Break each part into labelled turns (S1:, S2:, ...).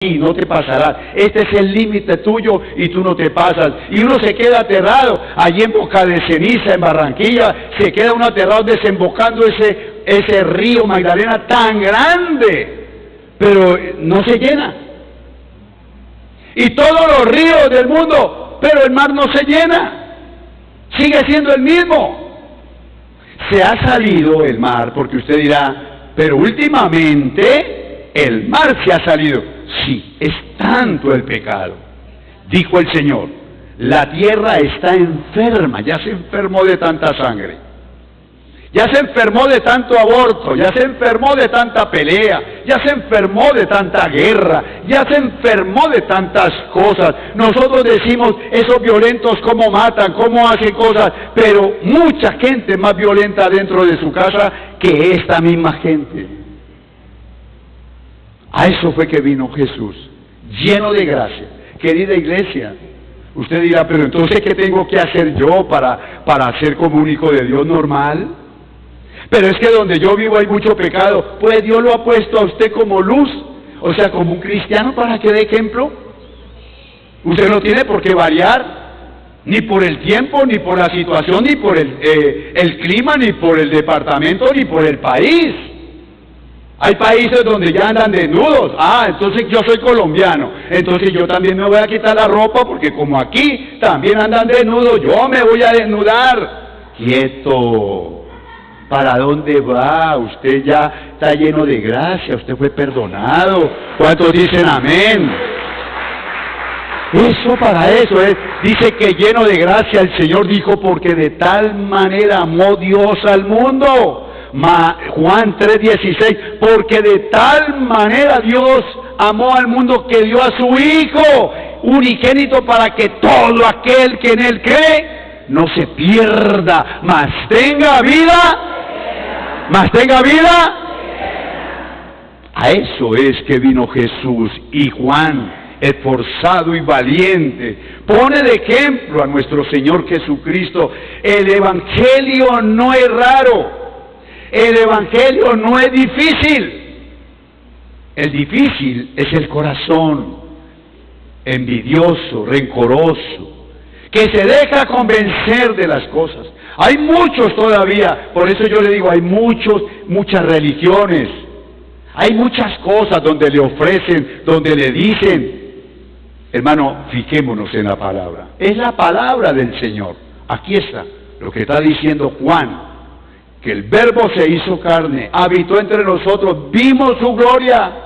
S1: y no te pasarás. Este es el límite tuyo y tú no te pasas. Y uno se queda aterrado. Allí en Boca de Ceniza, en Barranquilla, se queda uno aterrado desembocando ese río Magdalena tan grande, pero no se llena. Y todos los ríos del mundo, pero el mar no se llena. Sigue siendo el mismo. Se ha salido el mar, porque usted dirá, pero últimamente el mar se ha salido. Sí, es tanto el pecado. Dijo el Señor, la tierra está enferma, ya se enfermó de tanta sangre, ya se enfermó de tanto aborto, ya se enfermó de tanta pelea, ya se enfermó de tanta guerra, ya se enfermó de tantas cosas. Nosotros decimos, esos violentos cómo matan, cómo hacen cosas, pero mucha gente más violenta dentro de su casa que esta misma gente. A eso fue que vino Jesús, lleno de gracia. Querida iglesia, usted dirá, pero entonces ¿qué tengo que hacer yo para ser como un hijo de Dios normal? Pero es que donde yo vivo hay mucho pecado. Pues Dios lo ha puesto a usted como luz, o sea, como un cristiano para que dé ejemplo. Usted no tiene por qué variar, ni por el tiempo, ni por la situación, ni por el clima, ni por el departamento, ni por el país. Hay países donde ya andan desnudos. Entonces yo soy colombiano, entonces yo también me voy a quitar la ropa, porque como aquí también andan desnudos, yo me voy a desnudar. Quieto. ¿Para dónde va? Usted ya está lleno de gracia, usted fue perdonado. ¿Cuántos dicen amén? Eso para eso es. Dice que lleno de gracia el Señor dijo, porque de tal manera amó Dios al mundo. Juan 3:16, porque de tal manera Dios amó al mundo que dio a su Hijo unigénito para que todo aquel que en Él cree no se pierda, mas tenga vida, A eso es que vino Jesús. Y Juan, esforzado y valiente, pone de ejemplo a nuestro Señor Jesucristo. El Evangelio no es raro. El Evangelio no es difícil. El difícil es el corazón envidioso, rencoroso, que se deja convencer de las cosas. Hay muchos todavía, por eso yo le digo, hay muchas religiones, hay muchas cosas donde le ofrecen, donde le dicen. Hermano, fijémonos en la palabra. Es la palabra del Señor. Aquí está lo que está diciendo Juan, que el Verbo se hizo carne, habitó entre nosotros, vimos su gloria.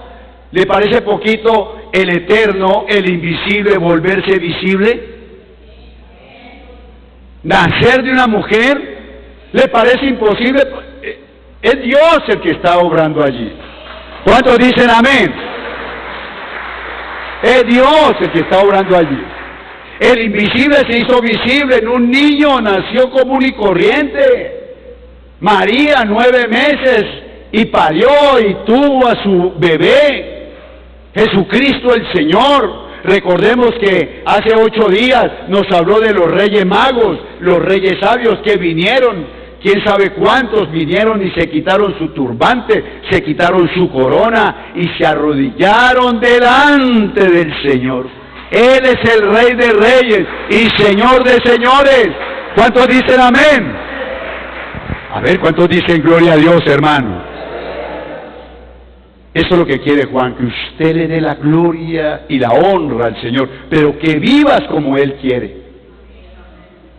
S1: ¿Le parece poquito el eterno, el invisible, volverse visible? Nacer de una mujer, ¿le parece imposible? Es Dios el que está obrando allí. ¿Cuántos dicen amén? Es Dios el que está obrando allí. El invisible se hizo visible en un niño, nació común y corriente. María, 9 meses, y parió y tuvo a su bebé, Jesucristo el Señor. Recordemos que hace 8 días nos habló de los reyes magos, los reyes sabios que vinieron, quién sabe cuántos vinieron y se quitaron su turbante, se quitaron su corona y se arrodillaron delante del Señor. Él es el Rey de reyes y Señor de señores. ¿Cuántos dicen amén? A ver, ¿cuántos dicen gloria a Dios, hermano? Eso es lo que quiere Juan, que usted le dé la gloria y la honra al Señor, pero que vivas como Él quiere.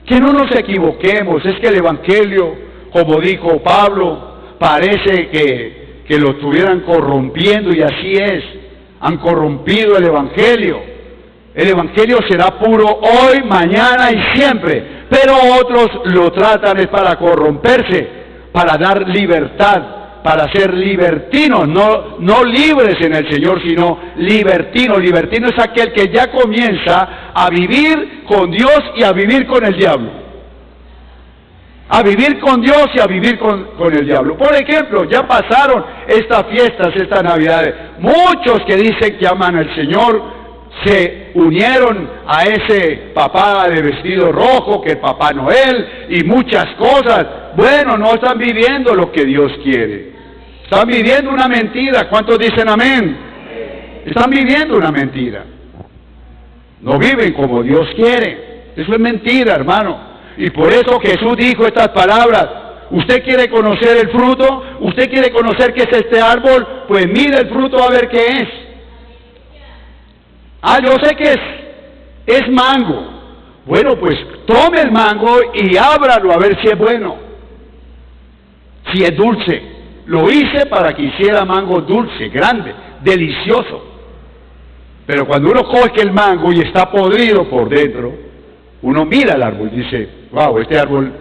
S1: Que no nos equivoquemos, es que el Evangelio, como dijo Pablo, parece que lo estuvieran corrompiendo, y así es. Han corrompido el Evangelio. El Evangelio será puro hoy, mañana y siempre. Pero otros lo tratan es para corromperse, para dar libertad, para ser libertinos, no libres en el Señor, sino libertinos. Libertino es aquel que ya comienza a vivir con Dios y a vivir con el diablo. A vivir con Dios y a vivir con el diablo. Por ejemplo, ya pasaron estas fiestas, estas Navidades. Muchos que dicen que aman al Señor se unieron a ese papá de vestido rojo, que es Papá Noel, y muchas cosas. Bueno, no están viviendo lo que Dios quiere. Están viviendo una mentira. ¿Cuántos dicen amén? Están viviendo una mentira. No viven como Dios quiere. Eso es mentira, hermano. Y por eso Jesús dijo estas palabras. ¿Usted quiere conocer el fruto? ¿Usted quiere conocer qué es este árbol? Pues mire el fruto a ver qué es. Yo sé que es mango. Bueno, pues tome el mango y ábralo a ver si es bueno. Si es dulce. Lo hice para que hiciera mango dulce, grande, delicioso. Pero cuando uno coge el mango y está podrido por dentro, uno mira el árbol y dice, wow, este árbol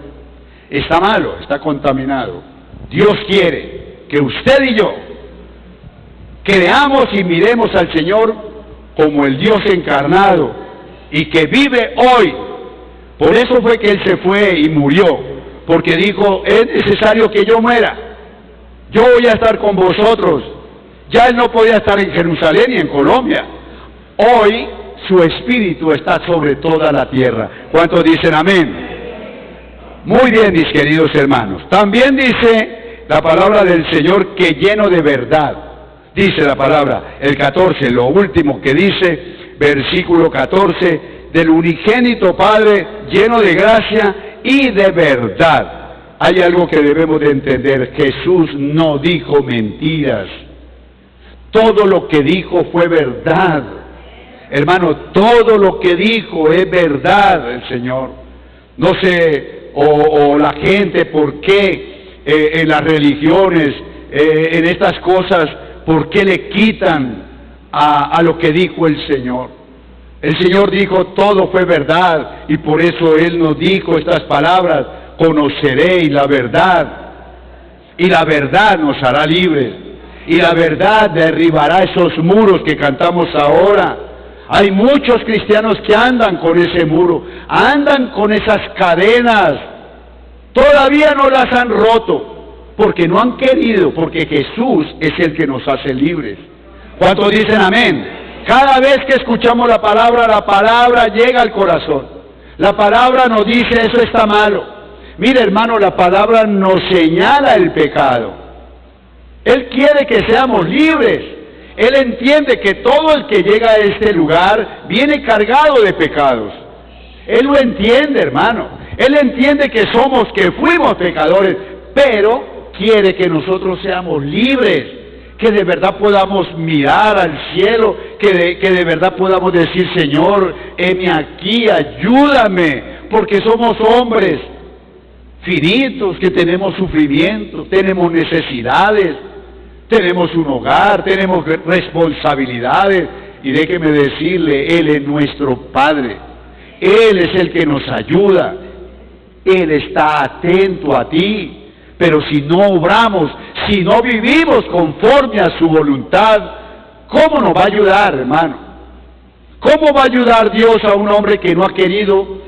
S1: está malo, está contaminado. Dios quiere que usted y yo creamos y miremos al Señor como el Dios encarnado y que vive hoy. Por eso fue que Él se fue y murió, porque dijo, es necesario que yo muera. Yo voy a estar con vosotros. Ya Él no podía estar en Jerusalén y en Colombia. Hoy su espíritu está sobre toda la tierra. ¿Cuántos dicen amén? Muy bien, mis queridos hermanos. También dice la palabra del Señor que lleno de verdad. Dice la palabra, el 14, lo último que dice, versículo 14, del unigénito Padre, lleno de gracia y de verdad. Hay algo que debemos de entender. Jesús no dijo mentiras. Todo lo que dijo fue verdad. Hermano, todo lo que dijo es verdad el Señor. No sé, o la gente, ¿por qué en las religiones, en estas cosas, por qué le quitan a lo que dijo el Señor? El Señor dijo, todo fue verdad, y por eso Él nos dijo estas palabras, conoceréis la verdad, y la verdad nos hará libres, y la verdad derribará esos muros que cantamos ahora. Hay muchos cristianos que andan con ese muro, andan con esas cadenas, todavía no las han roto, porque no han querido, porque Jesús es el que nos hace libres. ¿Cuántos dicen amén? Cada vez que escuchamos la palabra llega al corazón. La palabra nos dice, eso está malo. Mire, hermano, la palabra nos señala el pecado. Él quiere que seamos libres. Él entiende que todo el que llega a este lugar viene cargado de pecados. Él lo entiende, hermano. Él entiende que fuimos pecadores, pero quiere que nosotros seamos libres, que de verdad podamos mirar al cielo, que de verdad podamos decir, Señor, heme aquí, ayúdame, porque somos hombres finitos, que tenemos sufrimiento, tenemos necesidades, tenemos un hogar, tenemos responsabilidades, y déjeme decirle, Él es nuestro Padre, Él es el que nos ayuda, Él está atento a ti, pero si no obramos, si no vivimos conforme a su voluntad, ¿cómo nos va a ayudar, hermano? ¿Cómo va a ayudar Dios a un hombre que no ha querido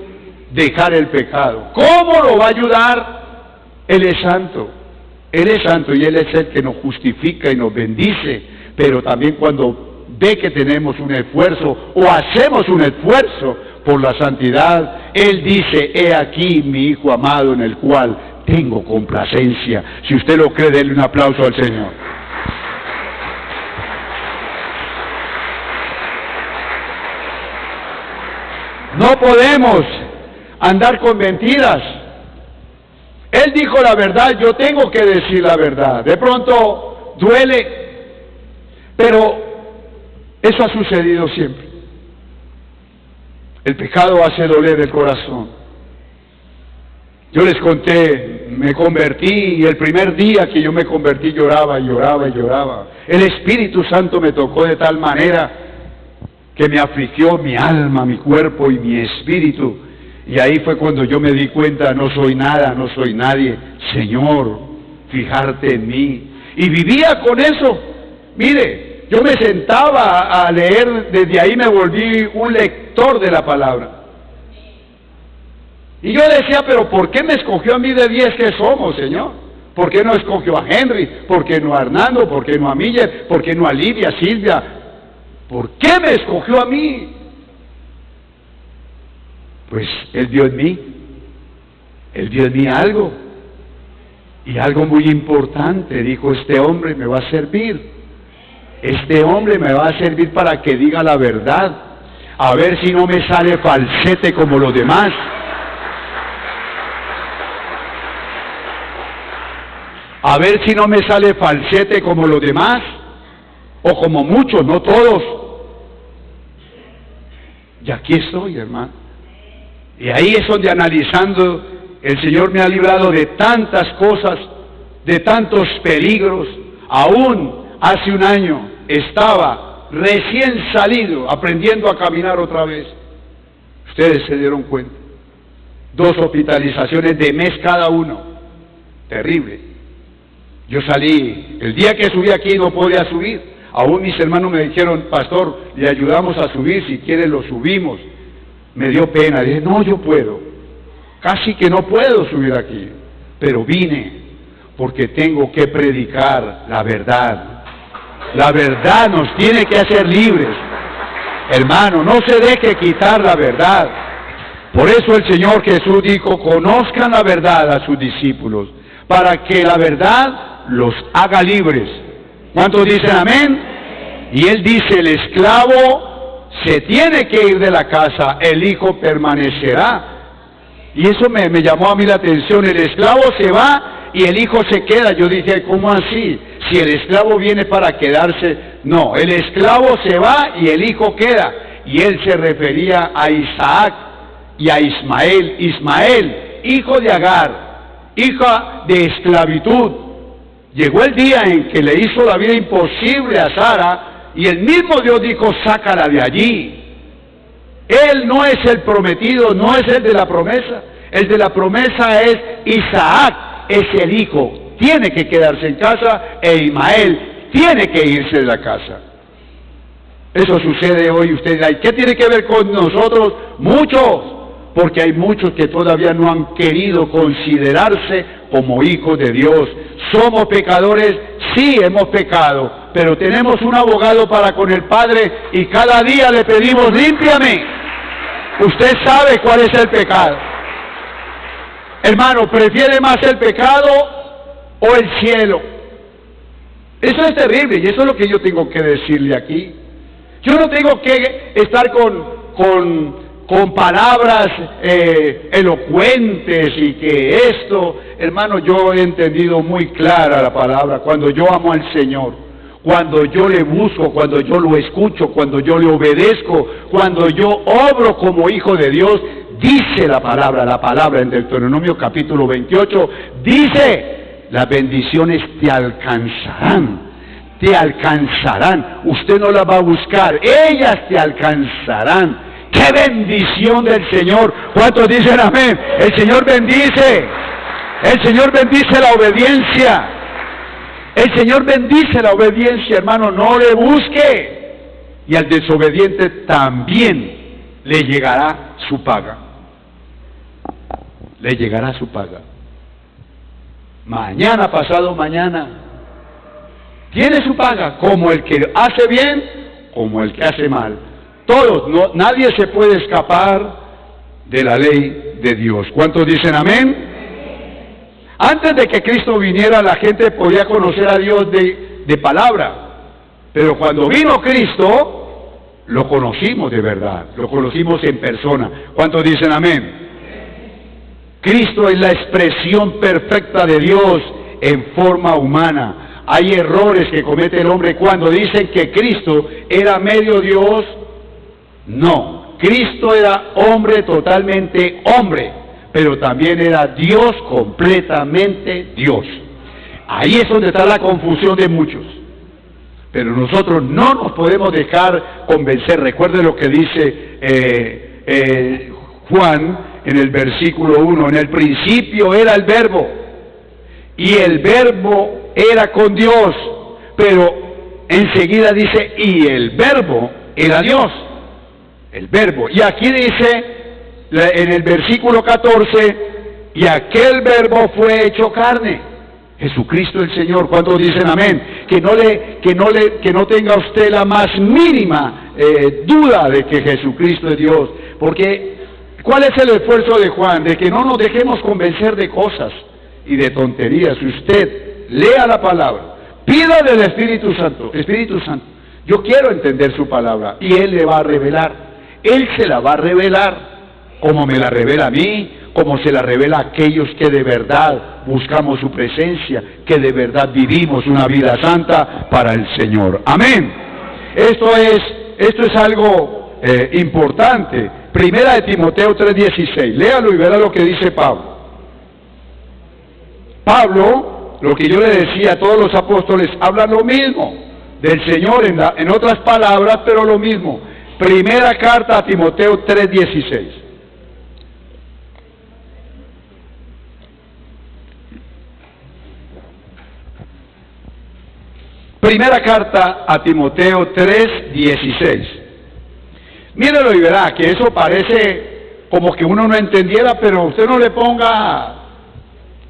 S1: dejar el pecado? ¿Cómo lo va a ayudar? Él es santo y Él es el que nos justifica y nos bendice, pero también cuando ve que tenemos un esfuerzo o hacemos un esfuerzo por la santidad, Él dice, he aquí mi Hijo amado en el cual tengo complacencia. Si usted lo cree, denle un aplauso al Señor. No podemos andar con mentiras. Él dijo la verdad, yo tengo que decir la verdad. De pronto duele, pero eso ha sucedido siempre. El pecado hace doler el corazón. Yo les conté, me convertí, y el primer día que yo me convertí lloraba y lloraba y lloraba. El Espíritu Santo me tocó de tal manera que me afligió mi alma, mi cuerpo y mi espíritu. Y ahí fue cuando yo me di cuenta, no soy nada, no soy nadie. Señor, fijarte en mí. Y vivía con eso. Mire, yo me sentaba a leer, desde ahí me volví un lector de la palabra. Y yo decía, pero ¿por qué me escogió a mí de 10 que somos, Señor? ¿Por qué no escogió a Henry? ¿Por qué no a Hernando? ¿Por qué no a Miller? ¿Por qué no a Lidia, Silvia? ¿Por qué me escogió a mí? Pues Él vio en mí algo, y algo muy importante. Dijo, este hombre me va a servir. Este hombre me va a servir para que diga la verdad, a ver si no me sale falsete como los demás. A ver si no me sale falsete como los demás, o como muchos, no todos. Y aquí estoy, hermano. Y ahí es donde, analizando, el Señor me ha librado de tantas cosas, de tantos peligros. Aún hace un año estaba recién salido, aprendiendo a caminar otra vez. Ustedes se dieron cuenta. 2 hospitalizaciones de mes cada uno. Terrible. Yo salí, el día que subí aquí no podía subir. Aún mis hermanos me dijeron, pastor, le ayudamos a subir, si quiere lo subimos. Me dio pena, dije, no, yo puedo. Casi que no puedo subir aquí, pero vine porque tengo que predicar la verdad. La verdad nos tiene que hacer libres. Hermano, no se deje quitar la verdad. Por eso el Señor Jesús dijo, conozcan la verdad a sus discípulos, para que la verdad los haga libres. ¿Cuántos dicen amén? Y Él dice, el esclavo se tiene que ir de la casa, el hijo permanecerá. Y eso me llamó a mí la atención. El esclavo se va y el hijo se queda. Yo dije, ¿cómo así? Si el esclavo viene para quedarse. No, el esclavo se va y el hijo queda. Y él se refería a Isaac y a Ismael. Ismael, hijo de Agar, hija de esclavitud. Llegó el día en que le hizo la vida imposible a Sara y el mismo Dios dijo, sácala de allí. Él no es el prometido, no es el de la promesa. El de la promesa es Isaac, es el hijo. Tiene que quedarse en casa e Ismael tiene que irse de la casa. Eso sucede hoy. Usted dirá, ¿y qué tiene que ver con nosotros? Muchos, porque hay muchos que todavía no han querido considerarse como hijos de Dios. ¿Somos pecadores? Sí, hemos pecado, pero tenemos un abogado para con el Padre y cada día le pedimos, límpiame. Usted sabe cuál es el pecado. Hermano, ¿prefiere más el pecado o el cielo? Eso es terrible y eso es lo que yo tengo que decirle aquí. Yo no tengo que estar con palabras elocuentes y que esto, hermano, yo he entendido muy clara la palabra. Cuando yo amo al Señor, cuando yo le busco, cuando yo lo escucho, cuando yo le obedezco, cuando yo obro como hijo de Dios, dice la palabra en Deuteronomio capítulo 28, dice, las bendiciones te alcanzarán. Te alcanzarán. Usted no las va a buscar, ellas te alcanzarán. ¡Qué bendición del Señor! ¿Cuántos dicen amén? El Señor bendice. El Señor bendice la obediencia. El Señor bendice la obediencia, hermano. No le busque. Y al desobediente también le llegará su paga. Le llegará su paga. Mañana, pasado mañana. Tiene su paga, como el que hace bien, como el que hace mal. Todos, no, nadie se puede escapar de la ley de Dios. ¿Cuántos dicen amén? Antes de que Cristo viniera, la gente podía conocer a Dios de palabra. Pero cuando vino Cristo, lo conocimos de verdad, lo conocimos en persona. ¿Cuántos dicen amén? Cristo es la expresión perfecta de Dios en forma humana. Hay errores que comete el hombre cuando dicen que Cristo era medio Dios. No, Cristo era hombre, totalmente hombre, pero también era Dios, completamente Dios. Ahí es donde está la confusión de muchos. Pero nosotros no nos podemos dejar convencer. Recuerde lo que dice Juan en el versículo 1. En el principio era el Verbo, y el Verbo era con Dios. Pero enseguida dice, y el Verbo era Dios. El Verbo. Y aquí dice, en el versículo 14, y aquel Verbo fue hecho carne. Jesucristo el Señor. ¿Cuántos dicen amén? Que no tenga usted la más mínima duda de que Jesucristo es Dios. Porque, ¿cuál es el esfuerzo de Juan? De que no nos dejemos convencer de cosas y de tonterías. Usted lea la palabra, Pídale al Espíritu Santo, Espíritu Santo, yo quiero entender su palabra, y Él le va a revelar. Él se la va a revelar, como me la revela a mí, como se la revela a aquellos que de verdad buscamos su presencia, que de verdad vivimos una vida santa para el Señor. Amén. Esto es algo importante. Primera de Timoteo 3:16. Léalo y verá lo que dice Pablo. Pablo, lo que yo le decía a todos los apóstoles, habla lo mismo del Señor en otras palabras, pero lo mismo. Primera carta a Timoteo 3:16. Primera carta a Timoteo 3:16. Mírelo y verá que eso parece como que uno no entendiera, pero usted no le ponga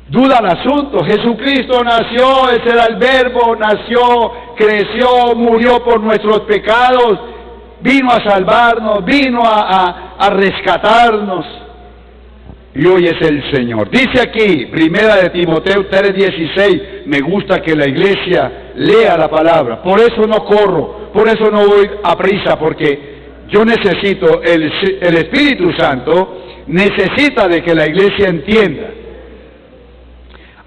S1: duda al asunto. Jesucristo nació, ese era el verbo, nació, creció, murió por nuestros pecados, vino a salvarnos, vino a rescatarnos, y hoy es el Señor. Dice aquí, primera de Timoteo 3:16, me gusta que la iglesia lea la palabra, por eso no corro, por eso no voy a prisa, porque yo necesito, el Espíritu Santo necesita de que la iglesia entienda.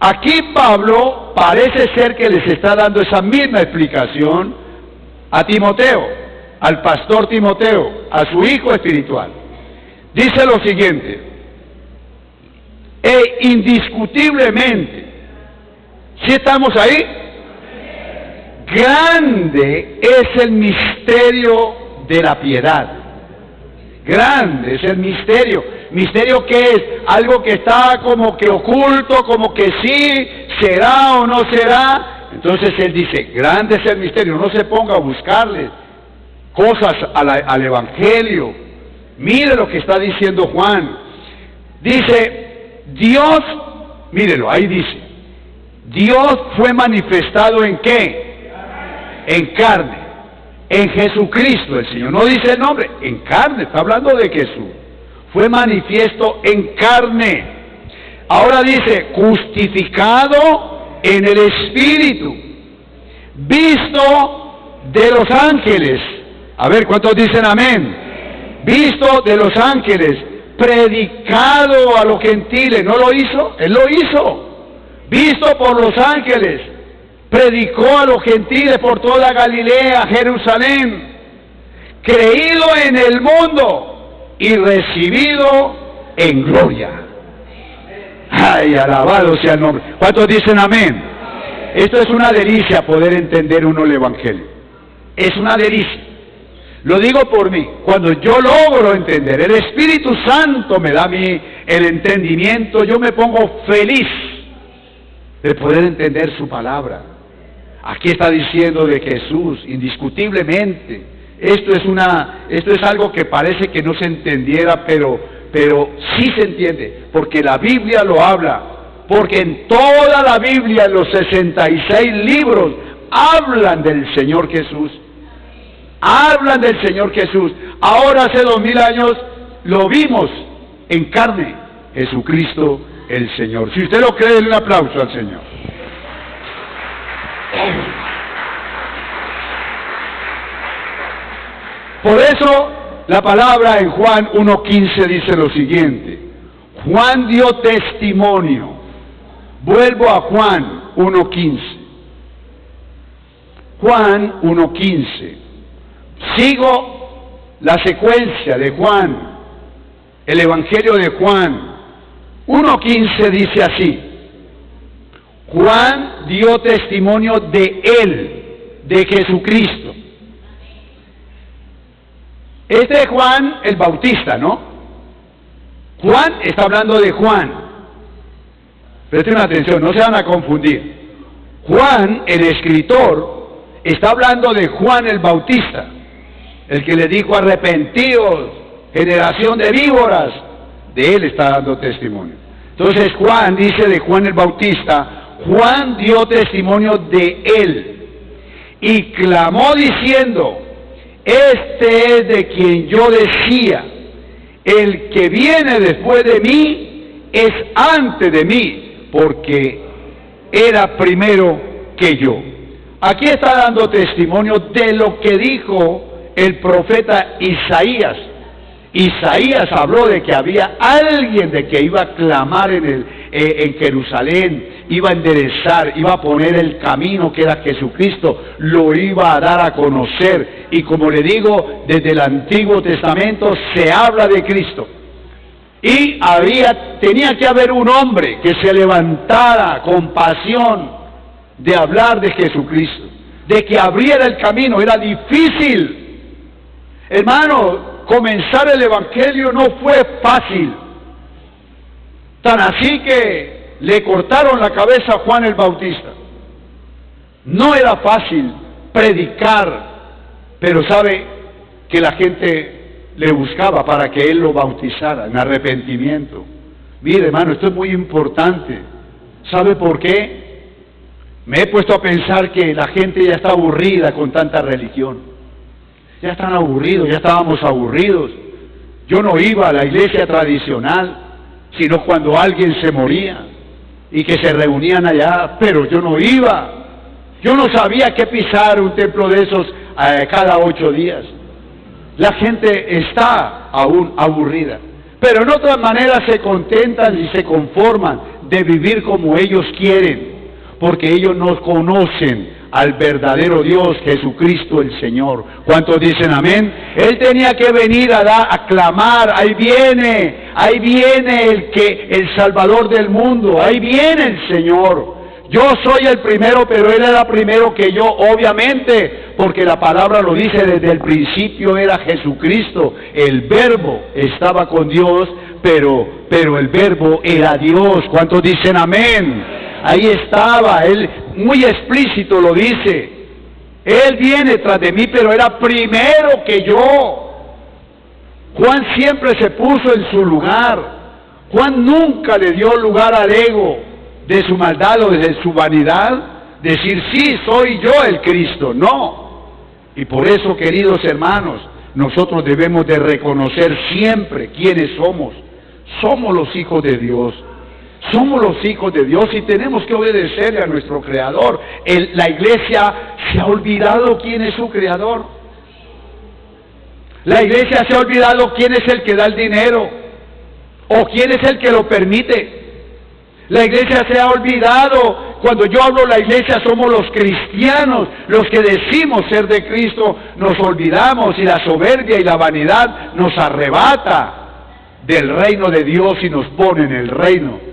S1: Aquí Pablo parece ser que les está dando esa misma explicación a Timoteo, al pastor Timoteo, a su hijo espiritual. Dice lo siguiente: indiscutiblemente, ¿sí estamos ahí? Grande es el misterio de la piedad. Grande es el misterio. ¿Misterio qué es? Algo que está como que oculto, como que sí, será o no será. Entonces él dice, grande es el misterio. No se ponga a buscarle cosas al Evangelio. Mire lo que está diciendo Juan. Dice, Dios, mírelo, ahí dice, Dios fue manifestado ¿en qué? En carne, en Jesucristo el Señor. No dice el nombre, en carne, está hablando de Jesús. Fue manifiesto en carne. Ahora dice, justificado en el Espíritu, visto de los ángeles. A ver, ¿cuántos dicen amén? Visto de los ángeles, predicado a los gentiles. ¿No lo hizo? Él lo hizo. Visto por los ángeles, predicó a los gentiles por toda Galilea, Jerusalén, creído en el mundo y recibido en gloria. Ay, alabado sea el nombre. ¿Cuántos dicen amén? Esto es una delicia poder entender uno el Evangelio. Es una delicia. Lo digo por mí. Cuando yo logro entender, el Espíritu Santo me da a mí el entendimiento, yo me pongo feliz de poder entender su palabra. Aquí está diciendo de Jesús, indiscutiblemente. Esto es algo que parece que no se entendiera, pero sí se entiende, porque la Biblia lo habla, porque en toda la Biblia, en los 66 libros, hablan del Señor Jesús. Hablan del Señor Jesús. Ahora hace 2000 años lo vimos en carne, Jesucristo el Señor. Si usted lo cree, denle un aplauso al Señor. Por eso la palabra en Juan 1:15 dice lo siguiente. Juan dio testimonio. Vuelvo a Juan 1:15. Juan 1:15. Sigo la secuencia de Juan, el Evangelio de Juan. 1:15 dice así. Juan dio testimonio de él, de Jesucristo. Este es Juan el Bautista, ¿no? Juan está hablando de Juan. Presten atención, no se van a confundir. Juan, el escritor, está hablando de Juan el Bautista, el que le dijo arrepentidos, generación de víboras. De él está dando testimonio. Entonces Juan dice de Juan el Bautista, Juan dio testimonio de él y clamó diciendo, este es de quien yo decía, el que viene después de mí es antes de mí, porque era primero que yo. Aquí está dando testimonio de lo que dijo el profeta Isaías. Isaías habló de que había alguien de que iba a clamar en Jerusalén, iba a enderezar, iba a poner el camino que era Jesucristo, lo iba a dar a conocer. Y como le digo, desde el Antiguo Testamento se habla de Cristo. Y tenía que haber un hombre que se levantara con pasión de hablar de Jesucristo, de que abriera el camino. Era difícil, hermano, comenzar el Evangelio no fue fácil. Tan así que le cortaron la cabeza a Juan el Bautista. No era fácil predicar, pero sabe que la gente le buscaba para que él lo bautizara en arrepentimiento. Mire, hermano, esto es muy importante. ¿Sabe por qué? Me he puesto a pensar que la gente ya está aburrida con tanta religión. Ya están aburridos, ya estábamos aburridos. Yo no iba a la iglesia tradicional, sino cuando alguien se moría y que se reunían allá, pero yo no iba. Yo no sabía qué pisar un templo de esos cada 8 días. La gente está aún aburrida, pero en otras maneras se contentan y se conforman de vivir como ellos quieren, porque ellos no conocen al verdadero Dios, Jesucristo el Señor. ¿Cuántos dicen amén? Él tenía que venir a clamar, ahí viene el Salvador del mundo, ahí viene el Señor. Yo soy el primero, pero Él era primero que yo, obviamente, porque la palabra lo dice, desde el principio era Jesucristo. El Verbo estaba con Dios, pero el Verbo era Dios. ¿Cuántos dicen amén? Ahí estaba, Él muy explícito lo dice. Él viene tras de mí, pero era primero que yo. Juan siempre se puso en su lugar. Juan nunca le dio lugar al ego de su maldad o de su vanidad, decir, sí, soy yo el Cristo. No. Y por eso, queridos hermanos, nosotros debemos de reconocer siempre quiénes somos. Somos los hijos de Dios. Somos los hijos de Dios y tenemos que obedecerle a nuestro Creador. La iglesia se ha olvidado quién es su Creador. La iglesia se ha olvidado quién es el que da el dinero o quién es el que lo permite. La iglesia se ha olvidado. Cuando yo hablo de la iglesia, somos los cristianos, los que decimos ser de Cristo. Nos olvidamos y la soberbia y la vanidad nos arrebata del reino de Dios y nos pone en el reino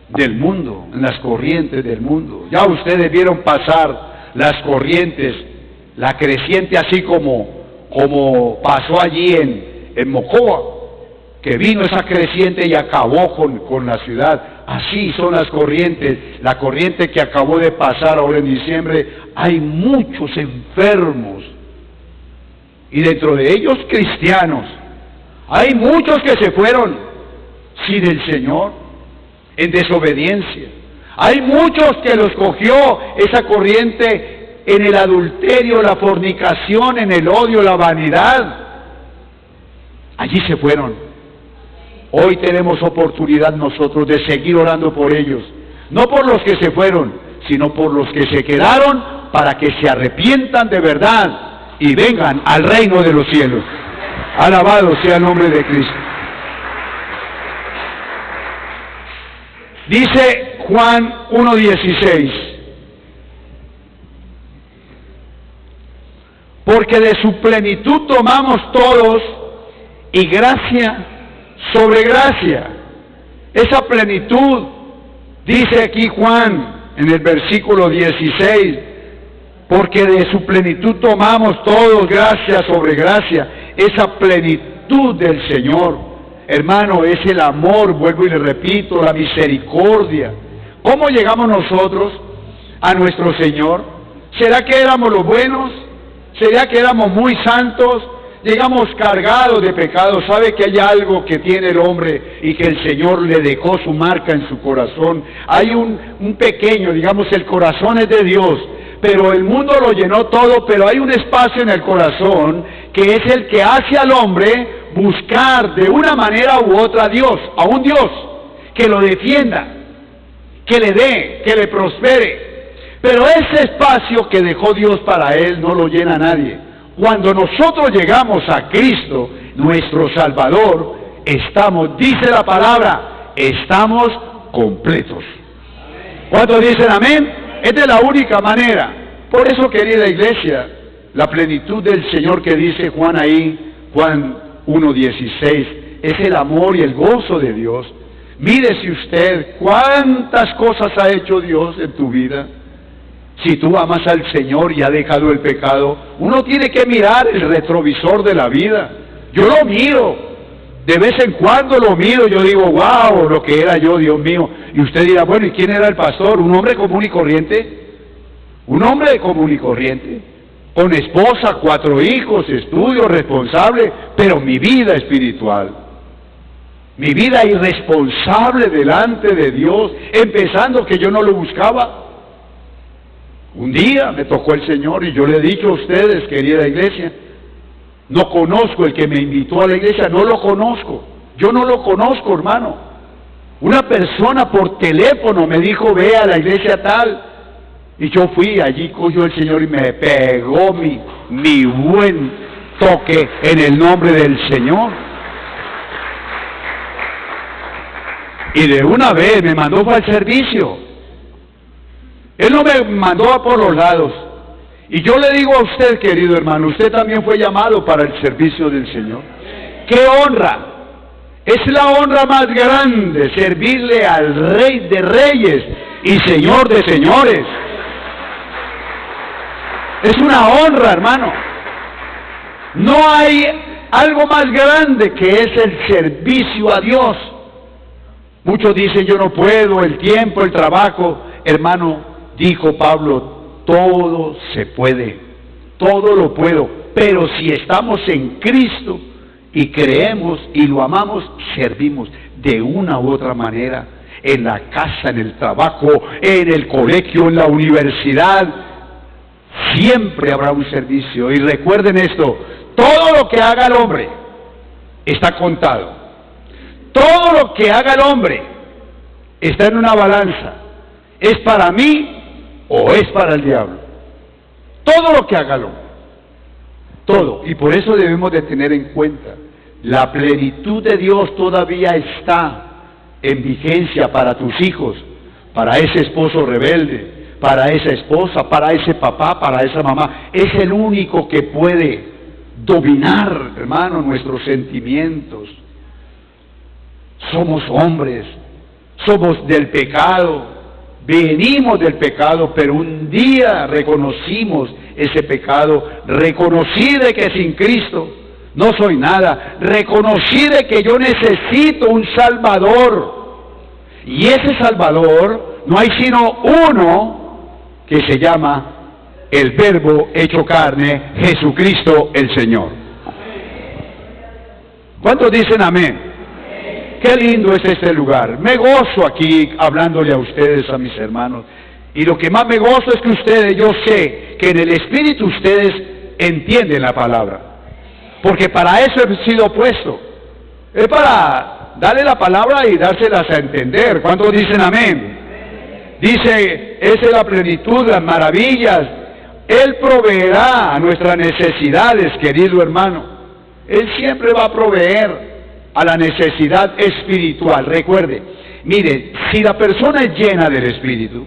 S1: del mundo, en las corrientes del mundo. Ya ustedes vieron pasar las corrientes, la creciente, así como pasó allí en Mocoa, que vino esa creciente y acabó con la ciudad. Así son las corrientes. La corriente que acabó de pasar ahora en diciembre, hay muchos enfermos, y dentro de ellos cristianos. Hay muchos que se fueron sin el Señor, en desobediencia. Hay muchos que los cogió esa corriente en el adulterio, la fornicación, en el odio, la vanidad. Allí se fueron. Hoy tenemos oportunidad nosotros de seguir orando por ellos, no por los que se fueron, sino por los que se quedaron, para que se arrepientan de verdad y vengan al reino de los cielos. Alabado sea el nombre de Cristo. Dice Juan 1:16, porque de su plenitud tomamos todos, y gracia sobre gracia. Esa plenitud, dice aquí Juan en el versículo 16, porque de su plenitud tomamos todos, gracia sobre gracia. Esa plenitud del Señor, hermano, es el amor, vuelvo y le repito, la misericordia. ¿Cómo llegamos nosotros a nuestro Señor? ¿Será que éramos los buenos? ¿Será que éramos muy santos? Llegamos cargados de pecados. ¿Sabe que hay algo que tiene el hombre y que el Señor le dejó su marca en su corazón? Hay un pequeño, digamos, el corazón es de Dios, pero el mundo lo llenó todo, pero hay un espacio en el corazón que es el que hace al hombre buscar de una manera u otra a Dios, a un Dios que lo defienda, que le dé, que le prospere. Pero ese espacio que dejó Dios para él no lo llena nadie. Cuando nosotros llegamos a Cristo, nuestro Salvador, estamos, dice la palabra, estamos completos. ¿Cuántos dicen amén? Esta es la única manera. Por eso, querida iglesia, la plenitud del Señor que dice Juan ahí, Juan 1:16, es el amor y el gozo de Dios. Mírese usted cuántas cosas ha hecho Dios en tu vida. Si tú amas al Señor y has dejado el pecado, uno tiene que mirar el retrovisor de la vida. Yo lo miro, de vez en cuando lo miro, yo digo, wow, lo que era yo, Dios mío. Y usted dirá, bueno, ¿y quién era el pastor? Un hombre común y corriente. Un hombre común y corriente, con esposa, 4 hijos, estudio, responsable, pero mi vida espiritual, mi vida irresponsable delante de Dios, empezando que yo no lo buscaba. Un día me tocó el Señor y yo le he dicho a ustedes, querida iglesia, no conozco el que me invitó a la iglesia, no lo conozco, yo no lo conozco, hermano. Una persona por teléfono me dijo, ve a la iglesia tal, y yo fui, allí cogió el Señor y me pegó mi buen toque en el nombre del Señor. Y de una vez me mandó para el servicio. Él no me mandó por los lados. Y yo le digo a usted, querido hermano, usted también fue llamado para el servicio del Señor. ¡Qué honra! Es la honra más grande, servirle al Rey de Reyes y Señor de Señores. Es una honra, hermano. No hay algo más grande que es el servicio a Dios. Muchos dicen, yo no puedo, el tiempo, el trabajo. Hermano, dijo Pablo, todo se puede, todo lo puedo. Pero si estamos en Cristo y creemos y lo amamos, servimos de una u otra manera. En la casa, en el trabajo, en el colegio, en la universidad. Siempre habrá un servicio. Y recuerden esto, todo lo que haga el hombre está contado. Todo lo que haga el hombre está en una balanza. ¿Es para mí o es para el diablo? Todo lo que haga el hombre. Todo. Y por eso debemos de tener en cuenta, la plenitud de Dios todavía está en vigencia para tus hijos, para ese esposo rebelde, para esa esposa, para ese papá, para esa mamá. Es el único que puede dominar, hermano, nuestros sentimientos. Somos hombres, somos del pecado, venimos del pecado, pero un día reconocimos ese pecado, reconocí de que sin Cristo no soy nada, reconocí de que yo necesito un Salvador, y ese Salvador no hay sino uno, que se llama el Verbo hecho carne, Jesucristo el Señor. ¿Cuántos dicen amén? Qué lindo es este lugar. Me gozo aquí hablándole a ustedes, a mis hermanos. Y lo que más me gozo es que ustedes, yo sé que en el Espíritu ustedes entienden la palabra. Porque para eso he sido puesto. Es para darle la palabra y dárselas a entender. ¿Cuántos dicen amén? Dice, esa es la plenitud, las maravillas. Él proveerá a nuestras necesidades, querido hermano. Él siempre va a proveer a la necesidad espiritual. Recuerde, mire, si la persona es llena del Espíritu,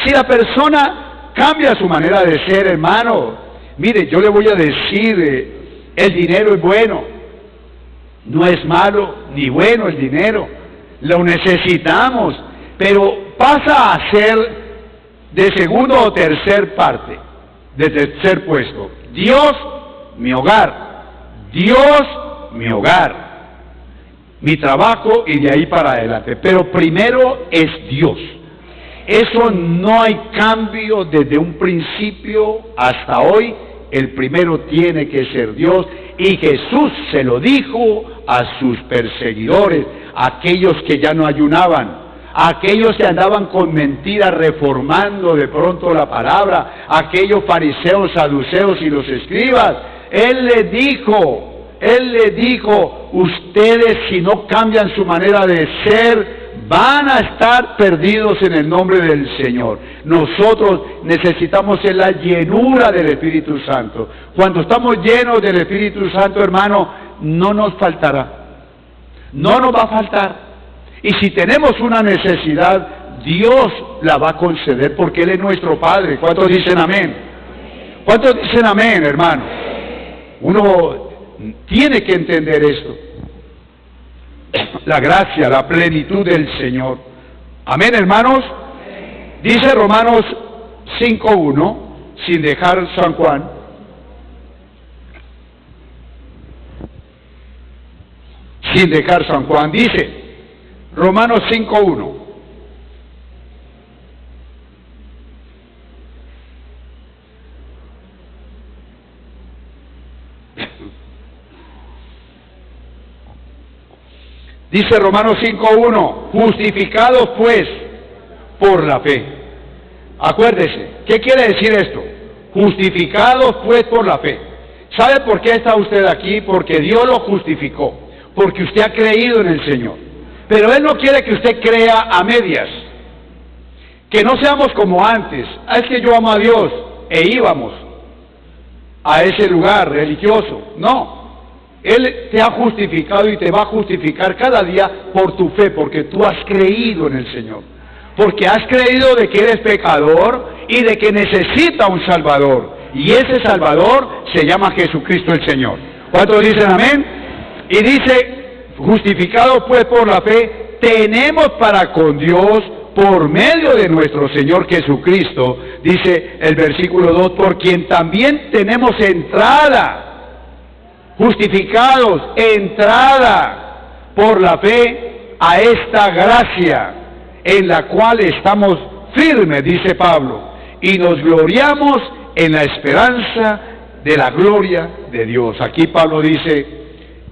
S1: si la persona cambia su manera de ser, hermano, mire, yo le voy a decir, el dinero es bueno, no es malo ni bueno el dinero, lo necesitamos, pero pasa a ser de segundo o tercer parte, de tercer puesto. Dios, mi hogar, Dios, mi hogar, mi trabajo y de ahí para adelante. Pero primero es Dios. Eso no hay cambio desde un principio hasta hoy. El primero tiene que ser Dios, y Jesús se lo dijo a sus perseguidores, aquellos que ya no ayunaban, aquellos que andaban con mentiras reformando de pronto la palabra, aquellos fariseos, saduceos y los escribas. Él les dijo, ustedes si no cambian su manera de ser, van a estar perdidos en el nombre del Señor. Nosotros necesitamos la llenura del Espíritu Santo. Cuando estamos llenos del Espíritu Santo, hermano, no nos faltará. No nos va a faltar. Y si tenemos una necesidad, Dios la va a conceder porque Él es nuestro Padre. ¿Cuántos dicen amén? ¿Cuántos dicen amén, hermano? Uno tiene que entender esto. La gracia, la plenitud del Señor. Amén, hermanos. Dice Romanos 5:1, sin dejar San Juan. Sin dejar San Juan, dice Romanos 5:1. Dice Romanos 5:1, justificados pues por la fe. Acuérdese, ¿qué quiere decir esto? Justificados pues por la fe. ¿Sabe por qué está usted aquí? Porque Dios lo justificó, porque usted ha creído en el Señor. Pero Él no quiere que usted crea a medias, que no seamos como antes. Es que yo amo a Dios, e íbamos a ese lugar religioso. No. Él te ha justificado y te va a justificar cada día por tu fe, porque tú has creído en el Señor. Porque has creído de que eres pecador y de que necesita un Salvador. Y ese Salvador se llama Jesucristo el Señor. ¿Cuántos dicen amén? Y dice, justificados pues por la fe, tenemos para con Dios por medio de nuestro Señor Jesucristo, dice el versículo 2, por quien también tenemos entrada. Justificados, entrada por la fe a esta gracia en la cual estamos firmes, dice Pablo, y nos gloriamos en la esperanza de la gloria de Dios. Aquí Pablo dice,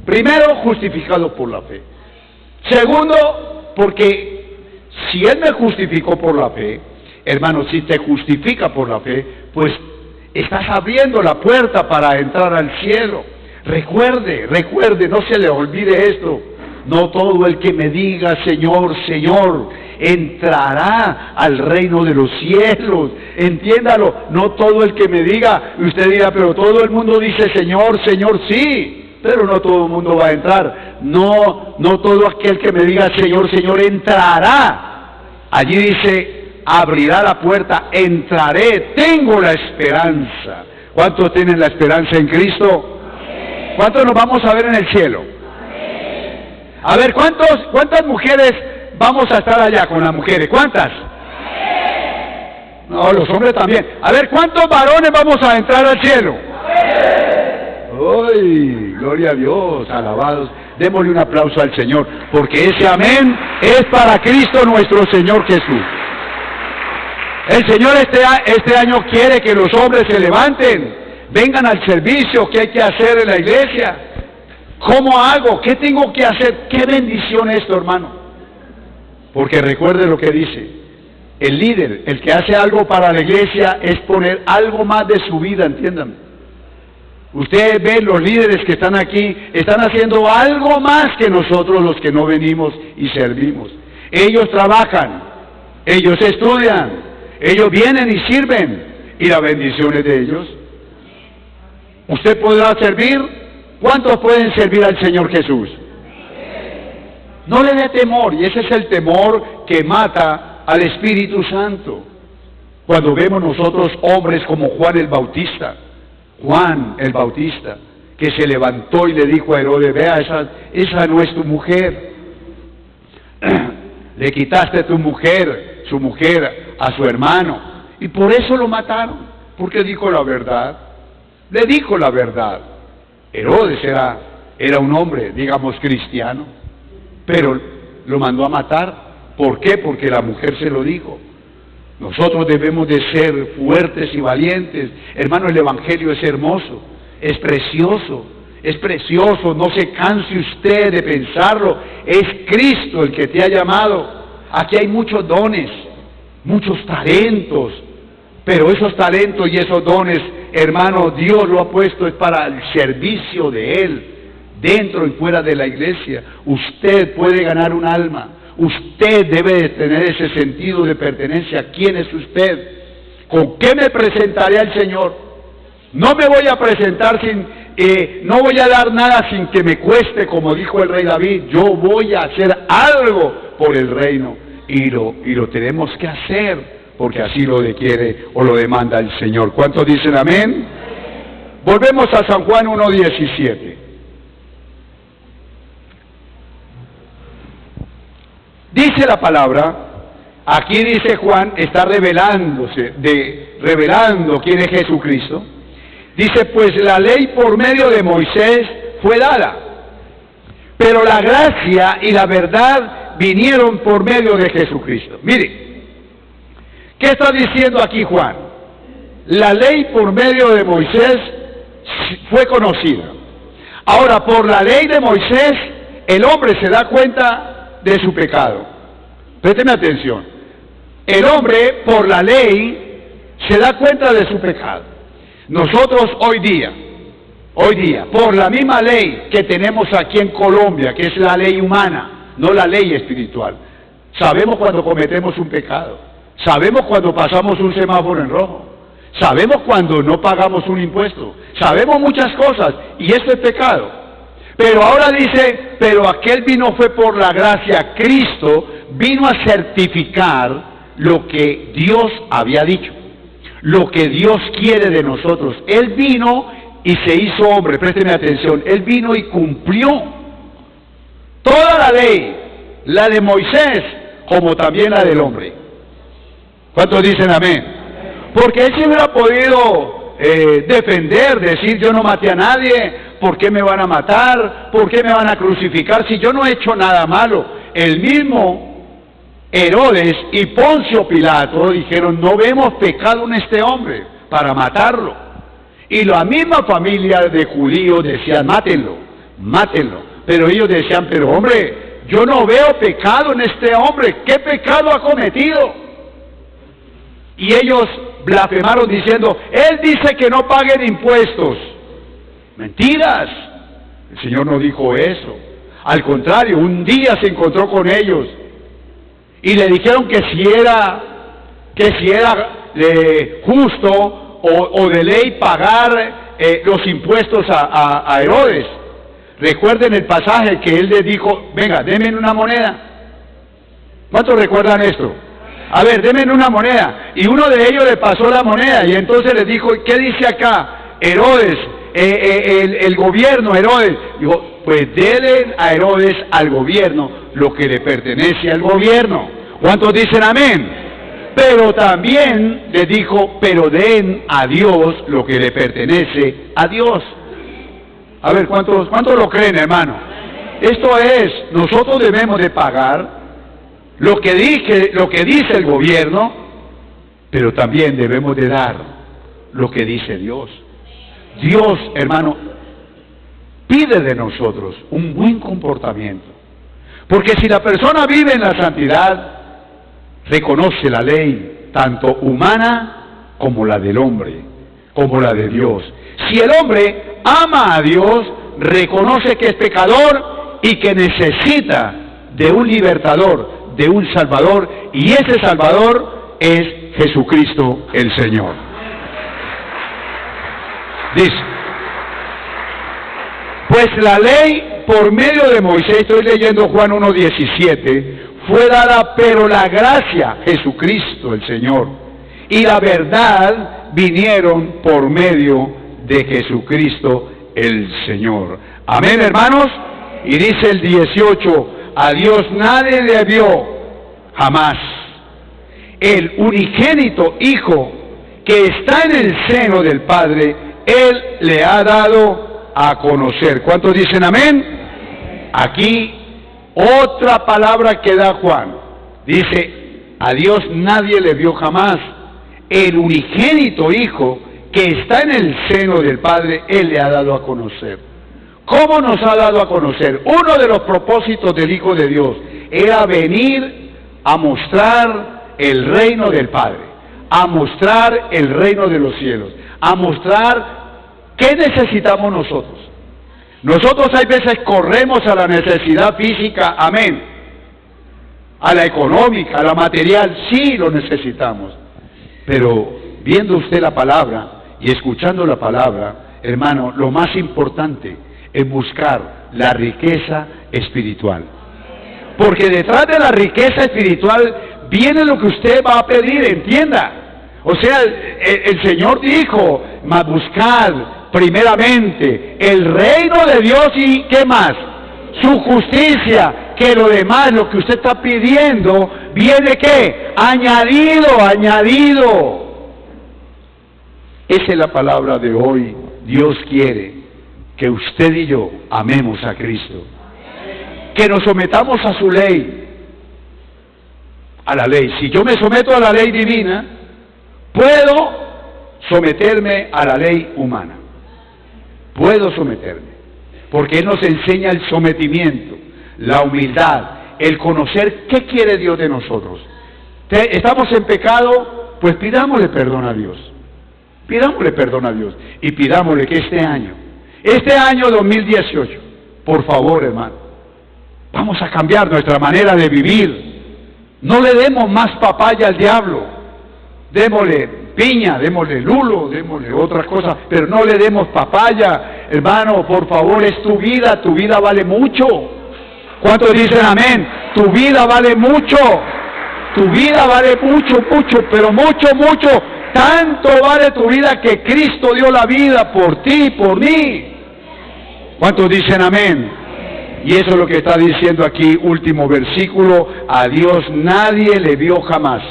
S1: primero, justificado por la fe. Segundo, porque si Él me justificó por la fe, hermano, si te justifica por la fe, pues estás abriendo la puerta para entrar al cielo. Recuerde, no se le olvide esto. No todo el que me diga Señor, Señor, entrará al reino de los cielos. Entiéndalo, no todo el que me diga. Usted dirá, pero todo el mundo dice Señor, Señor, sí, pero no todo el mundo va a entrar. No todo aquel que me diga Señor, Señor, entrará. Allí dice, abrirá la puerta, entraré, tengo la esperanza. ¿Cuántos tienen la esperanza en Cristo? ¿Cuántos nos vamos a ver en el cielo? A ver, ¿cuántas mujeres vamos a estar allá con las mujeres? ¿Cuántas? No, los hombres también. A ver, ¿cuántos varones vamos a entrar al cielo? ¡Ay, gloria a Dios! Alabados. Démosle un aplauso al Señor, porque ese amén es para Cristo nuestro Señor Jesús. El Señor este año quiere que los hombres se levanten, vengan al servicio. ¿Qué hay que hacer en la iglesia? ¿Cómo hago? ¿Qué tengo que hacer? ¡Qué bendición esto, hermano! Porque recuerde lo que dice, el líder, el que hace algo para la iglesia, es poner algo más de su vida, entiendan. Ustedes ven, los líderes que están aquí, están haciendo algo más que nosotros los que no venimos y servimos. Ellos trabajan, ellos estudian, ellos vienen y sirven, y la bendición es de ellos. ¿Usted podrá servir? ¿Cuántos pueden servir al Señor Jesús? No le dé temor, y ese es el temor que mata al Espíritu Santo. Cuando vemos nosotros hombres como Juan el Bautista, que se levantó y le dijo a Herodes, vea, esa no es tu mujer. Le quitaste su mujer a su hermano, y por eso lo mataron, porque dijo la verdad. Le dijo la verdad. Herodes era un hombre, digamos, cristiano, pero lo mandó a matar. ¿Por qué? Porque la mujer se lo dijo. Nosotros debemos de ser fuertes y valientes. Hermano, el Evangelio es hermoso, es precioso, no se canse usted de pensarlo. Es Cristo el que te ha llamado. Aquí hay muchos dones, muchos talentos, pero esos talentos y esos dones, hermano, Dios lo ha puesto es para el servicio de Él, dentro y fuera de la iglesia. Usted puede ganar un alma, Usted debe de tener ese sentido de pertenencia. ¿Quién es usted? ¿Con qué me presentaré al Señor? No me voy a presentar no voy a dar nada sin que me cueste, como dijo el rey David. Yo voy a hacer algo por el reino. Y lo tenemos que hacer, porque así lo requiere o lo demanda el Señor. ¿Cuántos dicen amén? Volvemos a San Juan 1:17. Dice la palabra, aquí dice Juan, está revelando quién es Jesucristo. Dice, pues la ley por medio de Moisés fue dada, pero la gracia y la verdad vinieron por medio de Jesucristo. Mire, ¿qué está diciendo aquí Juan? La ley por medio de Moisés fue conocida. Ahora, por la ley de Moisés, el hombre se da cuenta de su pecado. Présteme atención. El hombre, por la ley, se da cuenta de su pecado. Nosotros hoy día, por la misma ley que tenemos aquí en Colombia, que es la ley humana, no la ley espiritual, sabemos cuando cometemos un pecado, sabemos cuando pasamos un semáforo en rojo, sabemos cuando no pagamos un impuesto, sabemos muchas cosas, y esto es pecado. Pero ahora dice, pero aquel vino fue por la gracia. Cristo vino a certificar lo que Dios había dicho, lo que Dios quiere de nosotros. Él vino y se hizo hombre, présteme atención, Él vino y cumplió toda la ley, la de Moisés, como también la del hombre. ¿Cuántos dicen amén? Porque Él se hubiera podido defender, decir, yo no maté a nadie, ¿por qué me van a matar? ¿Por qué me van a crucificar si yo no he hecho nada malo? El mismo Herodes y Poncio Pilato dijeron, no vemos pecado en este hombre para matarlo. Y la misma familia de judíos decían, mátenlo, mátenlo. Pero ellos decían, pero hombre, yo no veo pecado en este hombre, ¿qué pecado ha cometido? Y ellos blasfemaron diciendo, él dice que no paguen impuestos. Mentiras. El Señor no dijo eso. Al contrario, un día se encontró con ellos y le dijeron que si era justo o de ley pagar los impuestos a Herodes. Recuerden el pasaje que él les dijo, venga, denme una moneda. ¿Cuántos recuerdan esto? A ver, denme una moneda. Y uno de ellos le pasó la moneda y entonces les dijo, ¿qué dice acá? Herodes, el gobierno, Herodes. Dijo, pues denle a Herodes, al gobierno, lo que le pertenece al gobierno. ¿Cuántos dicen amén? Pero también les dijo, pero den a Dios lo que le pertenece a Dios. A ver, ¿cuántos lo creen, hermano? Esto es, nosotros debemos de pagar lo que dice el gobierno, pero también debemos de dar lo que dice Dios. Dios, hermano, pide de nosotros un buen comportamiento, porque si la persona vive en la santidad, reconoce la ley, tanto humana como la del hombre, como la de Dios. Si el hombre ama a Dios, reconoce que es pecador y que necesita de un libertador, de un Salvador, y ese Salvador es Jesucristo el Señor. Dice, pues la ley por medio de Moisés, estoy leyendo Juan 1:17, fue dada, pero la gracia, Jesucristo el Señor, y la verdad vinieron por medio de Jesucristo el Señor. Amén, hermanos. Y dice el 18, a Dios nadie le vio jamás. El unigénito Hijo que está en el seno del Padre, Él le ha dado a conocer. ¿Cuántos dicen amén? Aquí otra palabra que da Juan. Dice, a Dios nadie le vio jamás. El unigénito Hijo que está en el seno del Padre, Él le ha dado a conocer. ¿Cómo nos ha dado a conocer? Uno de los propósitos del Hijo de Dios era venir a mostrar el reino del Padre, a mostrar el reino de los cielos, a mostrar qué necesitamos nosotros. Nosotros hay veces corremos a la necesidad física, amén, a la económica, a la material, sí lo necesitamos. Pero viendo usted la palabra y escuchando la palabra, hermano, lo más importante es buscar la riqueza espiritual. Porque detrás de la riqueza espiritual viene lo que usted va a pedir, entienda. O sea, el Señor dijo, mas buscad primeramente el reino de Dios y ¿qué más? Su justicia, que lo demás, lo que usted está pidiendo, viene ¿qué? Añadido, añadido. Esa es la palabra de hoy. Dios quiere que usted y yo amemos a Cristo, que nos sometamos a su ley, a la ley. Si yo me someto a la ley divina, puedo someterme a la ley humana. Puedo someterme, porque Él nos enseña el sometimiento, la humildad, el conocer qué quiere Dios de nosotros. ¿Estamos en pecado? Pues pidámosle perdón a Dios. Pidámosle perdón a Dios y pidámosle que este año 2018, por favor, hermano, vamos a cambiar nuestra manera de vivir. No le demos más papaya al diablo. Démosle piña, démosle lulo, démosle otras cosas, pero no le demos papaya. Hermano, por favor, es tu vida vale mucho. ¿Cuántos dicen amén? Tu vida vale mucho. Tu vida vale mucho, mucho, pero mucho, mucho. Tanto vale tu vida que Cristo dio la vida por ti, por mí. ¿Cuántos dicen amén? Y eso es lo que está diciendo aquí, último versículo. A Dios nadie le vio jamás.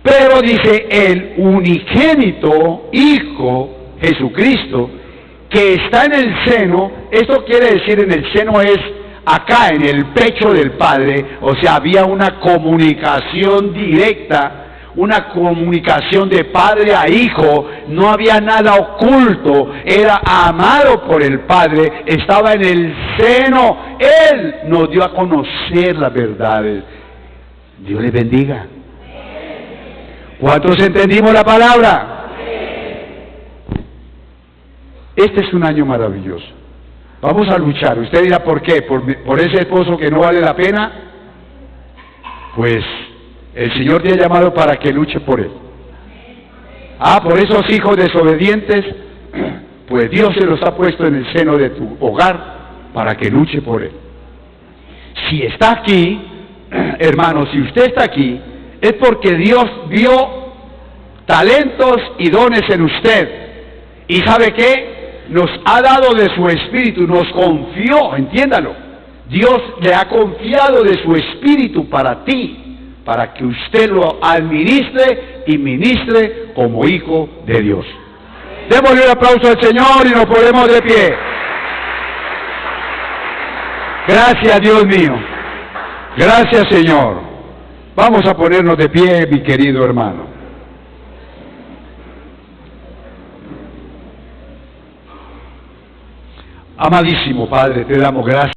S1: Pero dice, el unigénito Hijo, Jesucristo, que está en el seno. Esto quiere decir en el seno es acá, en el pecho del Padre. O sea, había una comunicación directa, una comunicación de padre a hijo, no había nada oculto, era amado por el Padre, estaba en el seno, Él nos dio a conocer las verdades. Dios les bendiga. ¿Cuántos entendimos la palabra? Este es un año maravilloso. Vamos a luchar. Usted dirá, ¿por qué? ¿Por ese esposo que no vale la pena? Pues el Señor te ha llamado para que luche por él. Por esos hijos desobedientes, pues Dios se los ha puesto en el seno de tu hogar para que luche por él. Si está aquí, hermano, si usted está aquí, es porque Dios vio talentos y dones en usted. ¿Y sabe qué? Nos ha dado de su espíritu, nos confió, entiéndalo. Dios le ha confiado de su espíritu para ti, para que usted lo administre y ministre como hijo de Dios. Démosle un aplauso al Señor y nos ponemos de pie. Gracias, Dios mío. Gracias, Señor. Vamos a ponernos de pie, mi querido hermano. Amadísimo Padre, te damos gracias.